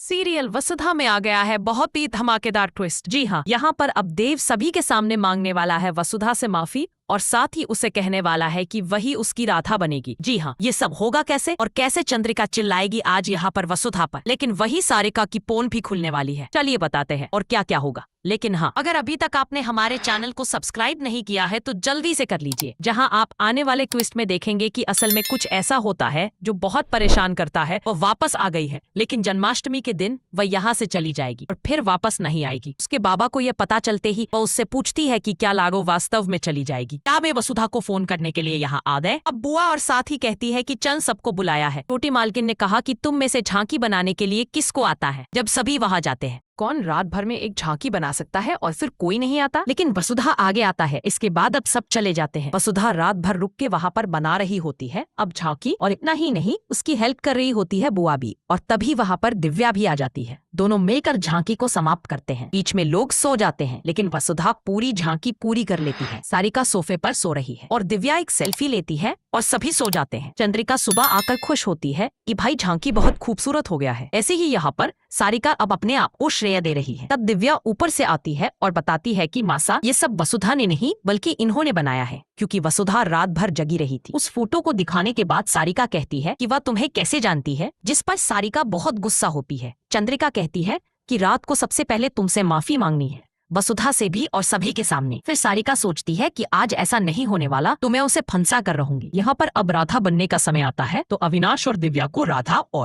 Serial वसुधा में आ गया है बहुत ही धमाकेदार ट्विस्ट। जी हाँ, यहाँ पर अब देव सभी के सामने मांगने वाला है वसुधा से माफी और साथ ही उसे कहने वाला है कि वही उसकी राधा बनेगी। जी हाँ, ये सब होगा कैसे और कैसे चंद्रिका चिल्लाएगी आज यहाँ पर वसुधा पर, लेकिन वही सारिका की पोल भी खुलने वाली है। चलिए बताते हैं और क्या क्या होगा। लेकिन हाँ, अगर अभी तक आपने हमारे चैनल को सब्सक्राइब नहीं किया है तो जल्दी से कर लीजिए, जहां आप आने वाले ट्विस्ट में देखेंगे कि असल में कुछ ऐसा होता है जो बहुत परेशान करता है। वो वापस आ गई है, लेकिन जन्माष्टमी के दिन वह यहाँ से चली जाएगी और फिर वापस नहीं आएगी। उसके बाबा को यह पता चलते ही वो उससे पूछती है कि क्या लागो वास्तव में चली जाएगी। क्या वे वसुधा को फोन करने के लिए यहाँ आ गए? अब बुआ और साथ ही कहती है कि चंद सबको बुलाया है। छोटी मालकिन ने कहा कि तुम में से झांकी बनाने के लिए किसको आता है? जब सभी वहाँ जाते हैं, कौन रात भर में एक झांकी बना सकता है और फिर कोई नहीं आता? लेकिन वसुधा आगे आता है। इसके बाद अब सब चले जाते हैं। वसुधा रात भर रुक के वहाँ पर बना रही होती है अब झांकी, और इतना ही नहीं उसकी हेल्प कर रही होती है बुआ भी। और तभी वहाँ पर दिव्या भी आ जाती है। दोनों मिलकर झांकी को समाप्त करते हैं। बीच में लोग सो जाते हैं, लेकिन वसुधा पूरी झांकी पूरी कर लेती है। सारिका सोफे पर सो रही है और दिव्या एक सेल्फी लेती है और सभी सो जाते हैं। चंद्रिका सुबह आकर खुश होती है कि भाई झांकी बहुत खूबसूरत हो गया है। ऐसे ही यहाँ पर सारिका अब अपने आप को श्रेय दे रही है। तब दिव्या ऊपर से आती है और बताती है कि मासा, ये सब वसुधा ने नहीं बल्कि इन्होंने बनाया है, क्योंकि वसुधा रात भर जगी रही थी। उस फोटो को दिखाने के बाद सारिका कहती है कि वह तुम्हें कैसे जानती है, जिस पर सारिका बहुत गुस्सा होती है। चंद्रिका कहती है कि रात को सबसे पहले तुमसे माफी मांगनी है, वसुधा से भी और सभी के सामने। फिर सारिका सोचती है कि आज ऐसा नहीं होने वाला, तो मैं उसे फंसा कर रहूंगी। यहाँ पर अब राधा बनने का समय आता है, तो अविनाश और दिव्या को राधा और